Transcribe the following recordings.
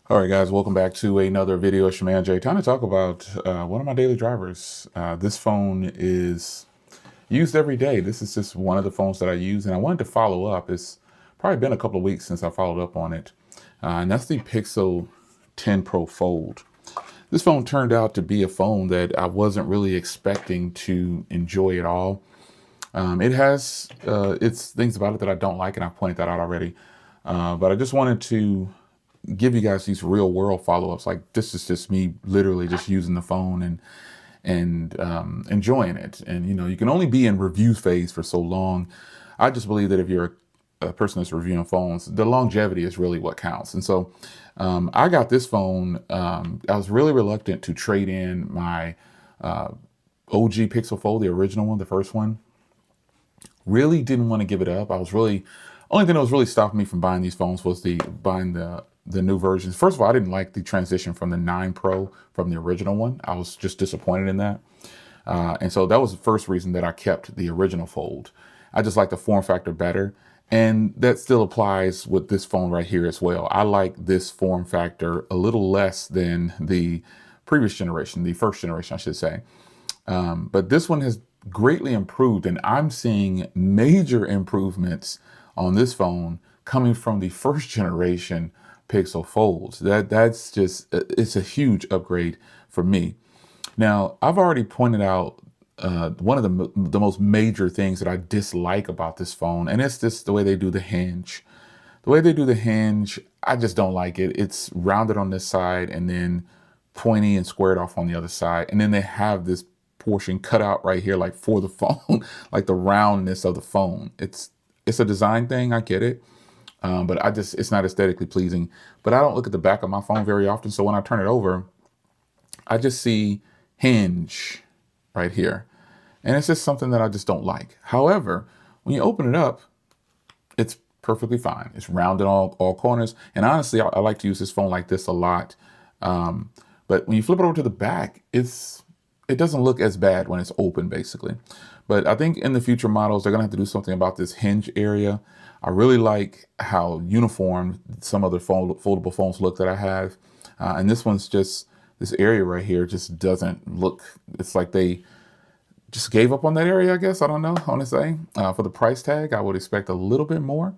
All right, guys, welcome back to another video. It's your man Jay. Time to talk about one of my daily drivers. This phone is used every day. This is just one of the phones that I use, and I wanted to follow up. It's probably been a couple of weeks since I followed up on it, and that's the Pixel 10 Pro Fold. This phone turned out to be a phone that I wasn't really expecting to enjoy at all. It has its things about it that I don't like, and I've pointed that out already. But I just wanted to give you guys these real world follow-ups. Like, this is just me literally just using the phone and enjoying it. And you can only be in review phase for so long. I just believe that if you're a person that's reviewing phones, the longevity is really what counts. And so I got this phone. I was really reluctant to trade in my OG Pixel Fold, the original one, the first one. Really didn't want to give it up. I was really only thing that was really stopping me from buying these phones was buying the new versions. First of all, I didn't like the transition from the 9 Pro from the original one. I was just disappointed in that. And so that was the first reason that I kept the original Fold. I just like the form factor better. And that still applies with this phone right here as well. I like this form factor a little less than the previous generation, the first generation, I should say. But this one has greatly improved, and I'm seeing major improvements on this phone coming from the first generation Pixel Folds. That's just, it's a huge upgrade for me. Now, I've already pointed out one of the most major things that I dislike about this phone, and it's just the way they do the hinge. The way they do the hinge, I just don't like it. It's rounded on this side and then pointy and squared off on the other side. And then they have this portion cut out right here, like for the phone, like the roundness of the phone. It's a design thing. I get it. But it's not aesthetically pleasing. But I don't look at the back of my phone very often. So when I turn it over, I just see hinge right here. And it's just something that I just don't like. However, when you open it up, it's perfectly fine. It's rounded all corners. And honestly, I like to use this phone like this a lot. But when you flip it over to the back, it doesn't look as bad when it's open, basically. But I think in the future models, they're going to have to do something about this hinge area. I really like how uniform some other foldable phones look that I have. And this one's just, this area right here just doesn't look, it's like they just gave up on that area, I guess. I don't know, I want to say. For the price tag, I would expect a little bit more.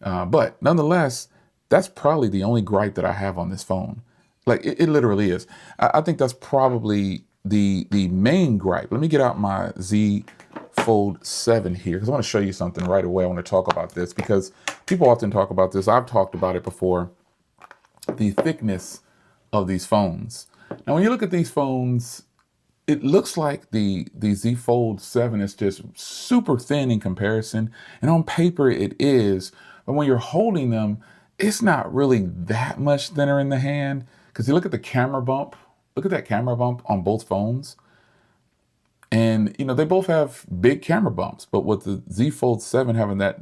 But nonetheless, that's probably the only gripe that I have on this phone. Like, it literally is. I think that's probably the main gripe. Let me get out my Z Fold 7 here because I want to show you something right away. I want to talk about this because people often talk about this. I've talked about it before. The thickness of these phones. Now, when you look at these phones, it looks like the Z Fold 7 is just super thin in comparison. And on paper, it is. But when you're holding them, it's not really that much thinner in the hand. Because you look at the camera bump. Look at that camera bump on both phones. And, they both have big camera bumps. But with the Z Fold 7 having that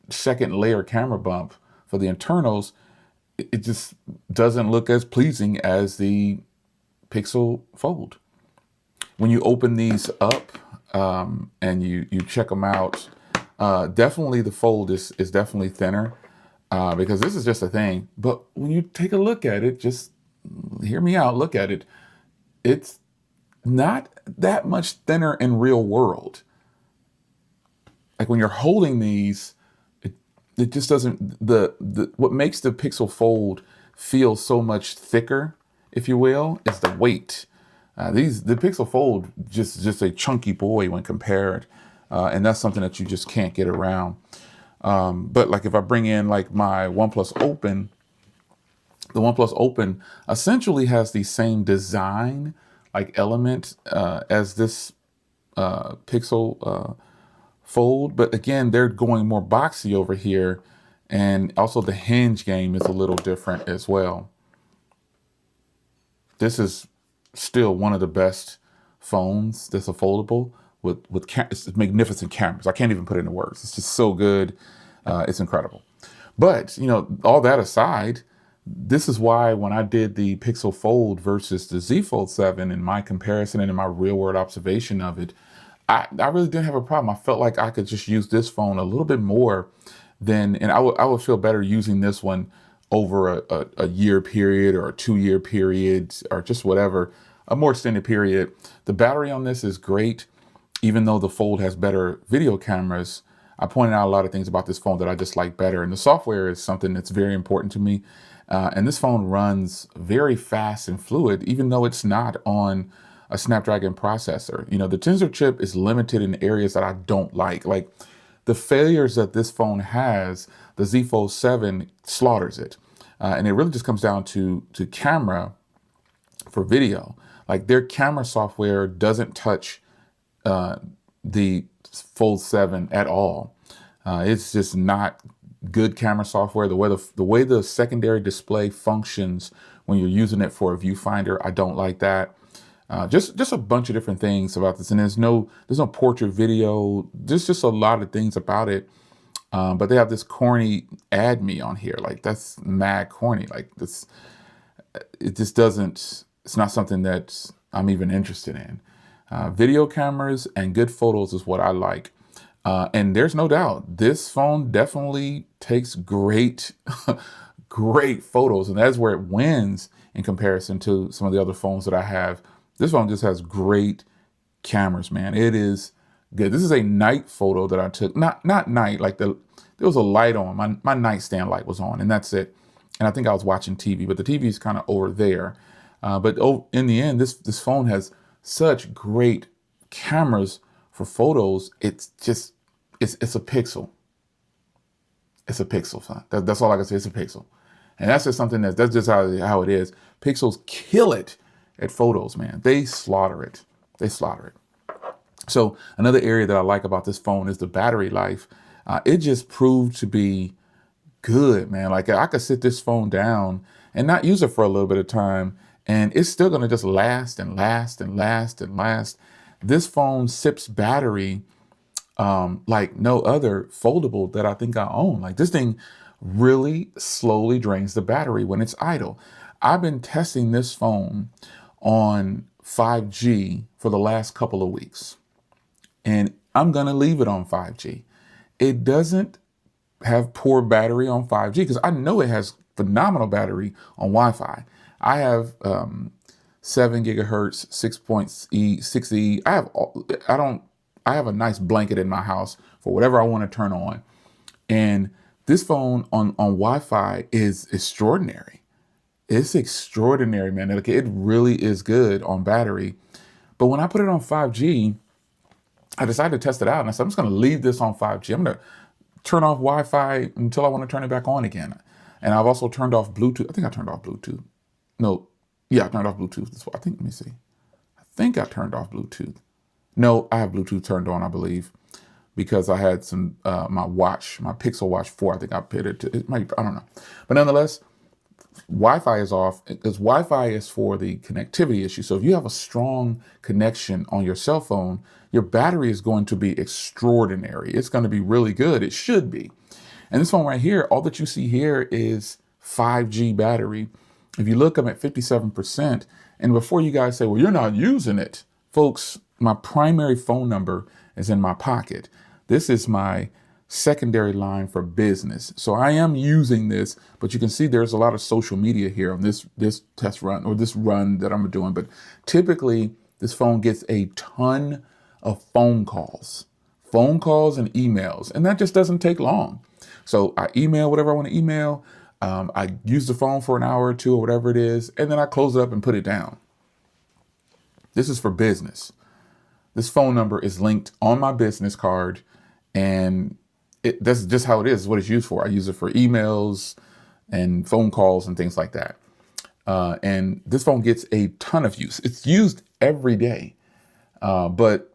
second layer camera bump for the internals, it just doesn't look as pleasing as the Pixel Fold. When you open these up and you check them out, definitely the Fold is definitely thinner because this is just a thing. But when you take a look at it, just hear me out, look at it, it's not that much thinner in real world. Like when you're holding these, it just doesn't, what makes the Pixel Fold feel so much thicker, if you will, is the weight. The Pixel Fold just a chunky boy when compared, and that's something that you just can't get around. But like if I bring in like my OnePlus Open, the OnePlus Open essentially has the same design like element as this Pixel Fold, but again, they're going more boxy over here, and also the hinge game is a little different as well. This is still one of the best phones that's a foldable with it's magnificent cameras. I can't even put it into words. It's just so good. It's incredible. But, all that aside, this is why when I did the Pixel Fold versus the Z Fold 7 in my comparison and in my real world observation of it, I really didn't have a problem. I felt like I could just use this phone a little bit more and I would feel better using this one over a year period or a 2 year period or just whatever, a more extended period. The battery on this is great, even though the Fold has better video cameras. I pointed out a lot of things about this phone that I just like better. And the software is something that's very important to me. And this phone runs very fast and fluid, even though it's not on a Snapdragon processor. You know, the Tensor chip is limited in areas that I don't like the failures that this phone has. The Z Fold 7 slaughters it. And it really just comes down to camera for video. Like their camera software doesn't touch the Fold 7 at all. It's just not good camera software. The way the secondary display functions when you're using it for a viewfinder, I don't like that. Just a bunch of different things about this, and there's no portrait video. There's just a lot of things about it. But they have this corny add me on here. Like that's mad corny. Like this, it just doesn't. It's not something that I'm even interested in. Video cameras and good photos is what I like. And there's no doubt this phone definitely takes great, great photos. And that's where it wins in comparison to some of the other phones that I have. This phone just has great cameras, man. It is good. This is a night photo that I took. Not night, like there was a light on. My nightstand light was on, and that's it. And I think I was watching TV, but the TV is kind of over there. But in the end, this phone has such great cameras for photos. It's just, it's a pixel. It's a pixel, son. That's all I can say. It's a pixel. And that's just something that's just how it is. Pixels kill it at photos, man. They slaughter it. They slaughter it. So another area that I like about this phone is the battery life. It just proved to be good, man. Like I could sit this phone down and not use it for a little bit of time, and it's still gonna just last and last and last and last. This phone sips battery like no other foldable that I think I own. Like this thing really slowly drains the battery when it's idle. I've been testing this phone on 5G for the last couple of weeks, and I'm gonna leave it on 5G. It doesn't have poor battery on 5G because I know it has phenomenal battery on Wi-Fi. I have 7 gigahertz, 6E. I have a nice blanket in my house for whatever I want to turn on. And this phone on Wi-Fi is extraordinary. It's extraordinary, man. Like, it really is good on battery. But when I put it on 5G, I decided to test it out. And I said, I'm just going to leave this on 5G. I'm going to turn off Wi-Fi until I want to turn it back on again. And I've also turned off Bluetooth. I think I turned off Bluetooth. No, yeah, I turned off Bluetooth. I think, let me see. I think I turned off Bluetooth. No, I have Bluetooth turned on, I believe, because I had some, my Pixel Watch 4, I think I put it to, it might, I don't know. But nonetheless, Wi-Fi is off because Wi-Fi is for the connectivity issue. So if you have a strong connection on your cell phone, your battery is going to be extraordinary. It's going to be really good. It should be. And this phone right here, all that you see here is 5G battery. If you look, I'm at 57%. And before you guys say, well, you're not using it, folks, my primary phone number is in my pocket. This is my secondary line for business. So I am using this, but you can see there's a lot of social media here on this test run or this run that I'm doing. But typically this phone gets a ton of phone calls and emails, and that just doesn't take long. So I email whatever I want to email. I use the phone for an hour or two or whatever it is, and then I close it up and put it down. This is for business. This phone number is linked on my business card, and that's just how it is, what it's used for. I use it for emails and phone calls and things like that. And this phone gets a ton of use. It's used every day. But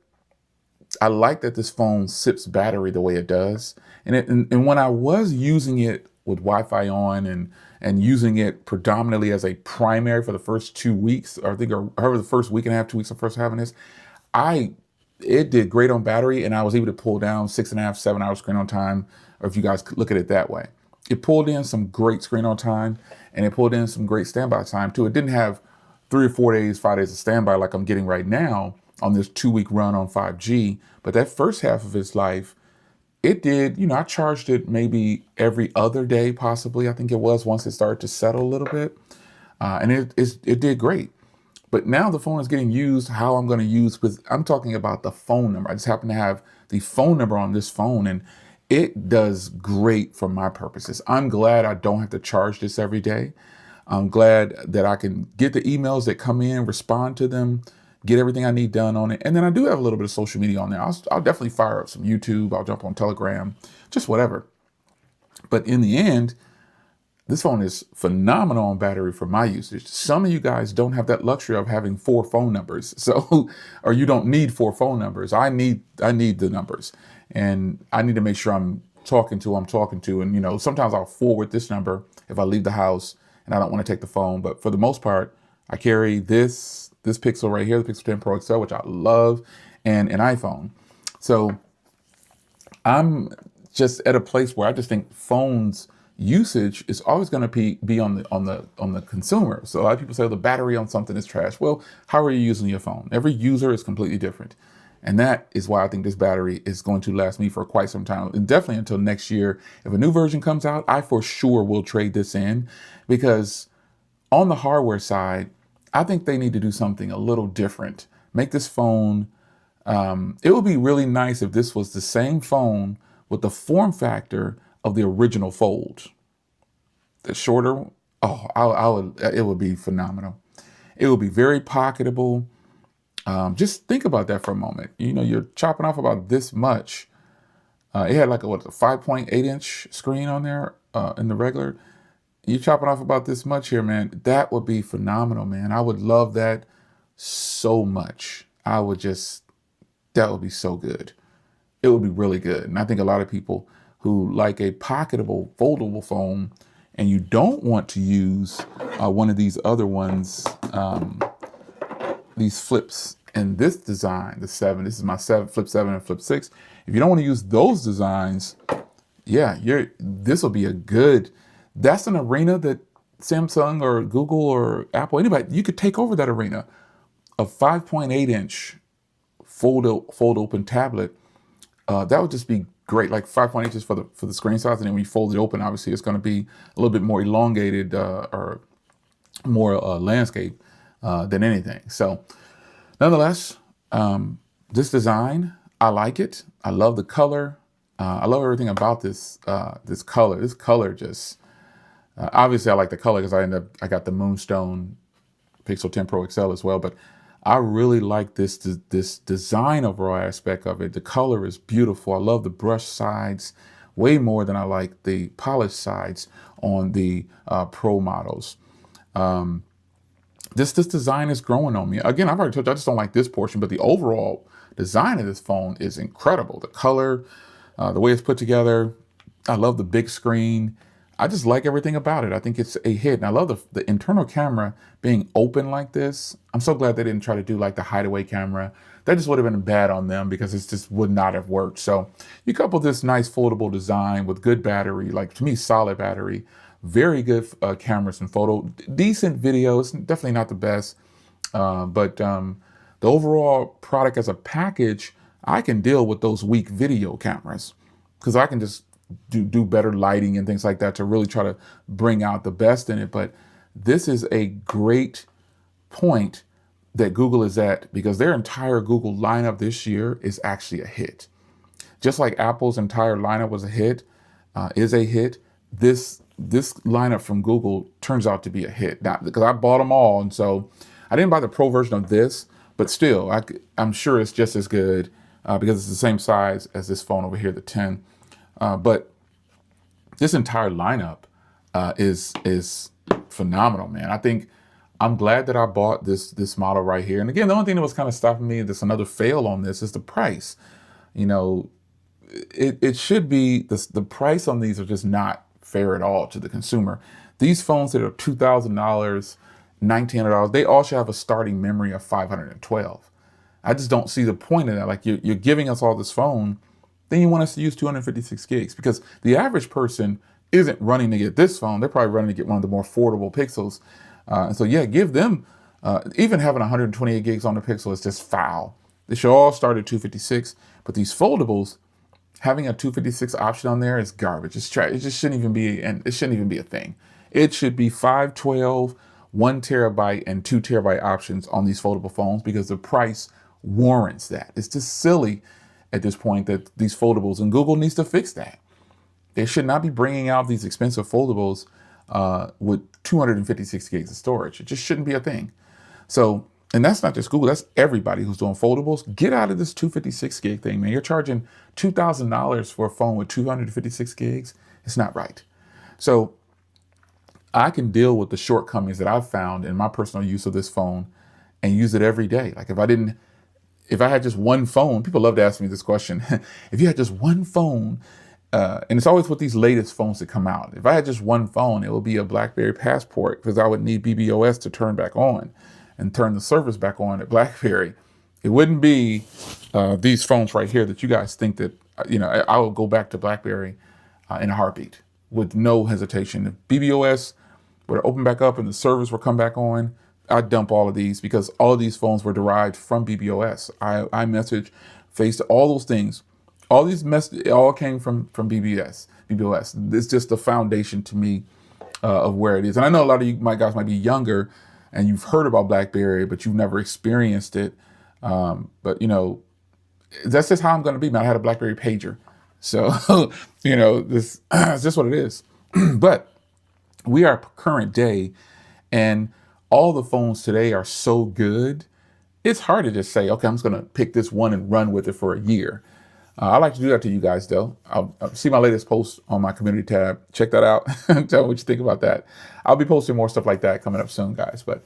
I like that this phone sips battery the way it does. And when I was using it with Wi-Fi on and using it predominantly as a primary for the first 2 weeks, or I think, or however the first week and a half, 2 weeks of first having this, it did great on battery, and I was able to pull down 6.5, 7 hours screen on time, or if you guys look at it that way. It pulled in some great screen on time, and it pulled in some great standby time too. It didn't have 3 or 4 days, 5 days of standby like I'm getting right now on this 2-week run on 5G, but that first half of its life, it did, you know, I charged it maybe every other day, possibly. I think it was once it started to settle a little bit. And it did great. But now the phone is getting used how I'm going to use with, I'm talking about the phone number. I just happen to have the phone number on this phone, and it does great for my purposes. I'm glad I don't have to charge this every day. I'm glad that I can get the emails that come in, respond to them, get everything I need done on it. And then I do have a little bit of social media on there. I'll definitely fire up some YouTube. I'll jump on Telegram, just whatever. But in the end, this phone is phenomenal on battery for my usage. Some of you guys don't have that luxury of having 4 phone numbers. So, or you don't need 4 phone numbers. I need the numbers, and I need to make sure I'm talking to. And, you know, sometimes I'll forward this number if I leave the house and I don't want to take the phone. But for the most part, I carry this Pixel right here, the Pixel 10 Pro XL, which I love, and an iPhone. So I'm just at a place where I just think phones usage is always going to be on the consumer. So a lot of people say, oh, the battery on something is trash. Well, how are you using your phone? Every user is completely different. And that is why I think this battery is going to last me for quite some time, and definitely until next year. If a new version comes out, I for sure will trade this in, because on the hardware side, I think they need to do something a little different. Make this phone, it would be really nice if this was the same phone with the form factor of the original Fold. The shorter, oh, it would be phenomenal. It would be very pocketable. Just think about that for a moment. You know, you're chopping off about this much. It had like a 5.8 inch screen on there in the regular. You're chopping off about this much here, man. That would be phenomenal, man. I would love that so much. That would be so good. It would be really good. And I think a lot of people who like a pocketable, foldable phone, and you don't want to use one of these other ones, these flips in this design, the 7, this is my 7, flip 7 and flip 6. If you don't want to use those designs, yeah, this will be a good, that's an arena that Samsung or Google or Apple, anybody, you could take over that arena. A 5.8 inch fold open tablet, that would just be great. Like 5.8 inches for the screen size, and then when you fold it open, obviously it's going to be a little bit more elongated or more landscape than anything. So nonetheless, this design, I like it. I love the color. I love everything about this color. This color just obviously I like the color because I got the Moonstone Pixel 10 Pro XL as well, but I really like this design overall aspect of it. The color is beautiful. I love the brush sides way more than I like the polished sides on the Pro models. This design is growing on me. Again, I've already told you, I just don't like this portion, but the overall design of this phone is incredible. The color, the way it's put together. I love the big screen. I just like everything about it. I think it's a hit. And I love the internal camera being open like this. I'm so glad they didn't try to do like the hideaway camera. That just would have been bad on them because it just would not have worked. So you couple this nice foldable design with good battery, like to me, solid battery, very good cameras and photo, decent video. It's definitely not the best, but the overall product as a package, I can deal with those weak video cameras because I can just do better lighting and things like that to really try to bring out the best in it. But this is a great point that Google is at, because their entire Google lineup this year is actually a hit. Just like Apple's entire lineup was a hit, is a hit. This lineup from Google turns out to be a hit. Now, because I bought them all, and so I didn't buy the Pro version of this, but still, I'm sure it's just as good because it's the same size as this phone over here, the 10. But this entire lineup is phenomenal, man. I think I'm glad that I bought this model right here. And again, the only thing that was kind of stopping me, that's another fail on this, is the price. You know, it should be, the price on these are just not fair at all to the consumer. These phones that are $2,000, $1,900, they all should have a starting memory of 512. I just don't see the point of that. Like, you're giving us all this phone, then you want us to use 256 gigs, because the average person isn't running to get this phone. They're probably running to get one of the more affordable Pixels. And so, yeah, give them, even having 128 gigs on the Pixel is just foul. They should all start at 256, but these foldables Having a 256 option on there is garbage. It just shouldn't even be, and it shouldn't even be a thing. It should be 512, 1 terabyte, and 2 terabyte options on these foldable phones because the price warrants that. It's just silly at this point that these foldables, and Google needs to fix that. They should not be bringing out these expensive foldables with 256 gigs of storage. It just shouldn't be a thing. So, and that's not just Google, that's everybody who's doing foldables. Get out of this 256 gig thing, man. You're charging $2,000 for a phone with 256 gigs. It's not right. So I can deal with the shortcomings that I've found in my personal use of this phone and use it every day. Like if I had just one phone, people love to ask me this question. If you had just one phone, and it's always with these latest phones that come out. If I had just one phone, it would be a BlackBerry Passport because I would need BBOS to turn back on and turn the service back on at BlackBerry. It wouldn't be these phones right here that you guys think that, I would go back to BlackBerry in a heartbeat with no hesitation. If BBOS were to open back up and the service would come back on, I'd dump all of these because all of these phones were derived from BBOS. iMessage, Face, all those things. All these it all came from BBOS. It's just the foundation to me of where it is. And I know a lot of you guys might be younger and you've heard about BlackBerry, but you've never experienced it. But that's just how I'm going to be, man. I had a BlackBerry pager. So, this it's just what it is. But we are current day, and all the phones today are so good. It's hard to just say, okay, I'm just going to pick this one and run with it for a year. I like to do that to you guys, though. I'll see my latest post on my community tab. Check that out. Tell me what you think about that. I'll be posting more stuff like that coming up soon, guys. But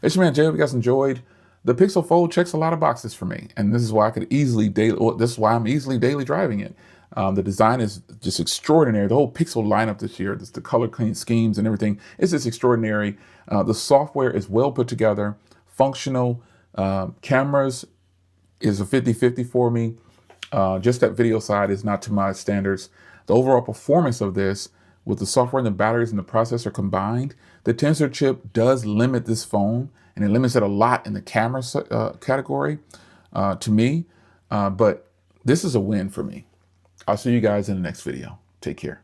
it's your man, Jay. Hope you guys enjoyed. The Pixel Fold checks a lot of boxes for me, and this is why this is why I'm easily daily driving it. The design is just extraordinary. The whole Pixel lineup this year, the color schemes and everything, it's just extraordinary. The software is well put together, functional. Cameras is a 50-50 for me. Just that video side is not to my standards. The overall performance of this, with the software and the batteries and the processor combined, the Tensor chip does limit this phone, and it limits it a lot in the camera category to me. But this is a win for me. I'll see you guys in the next video. Take care.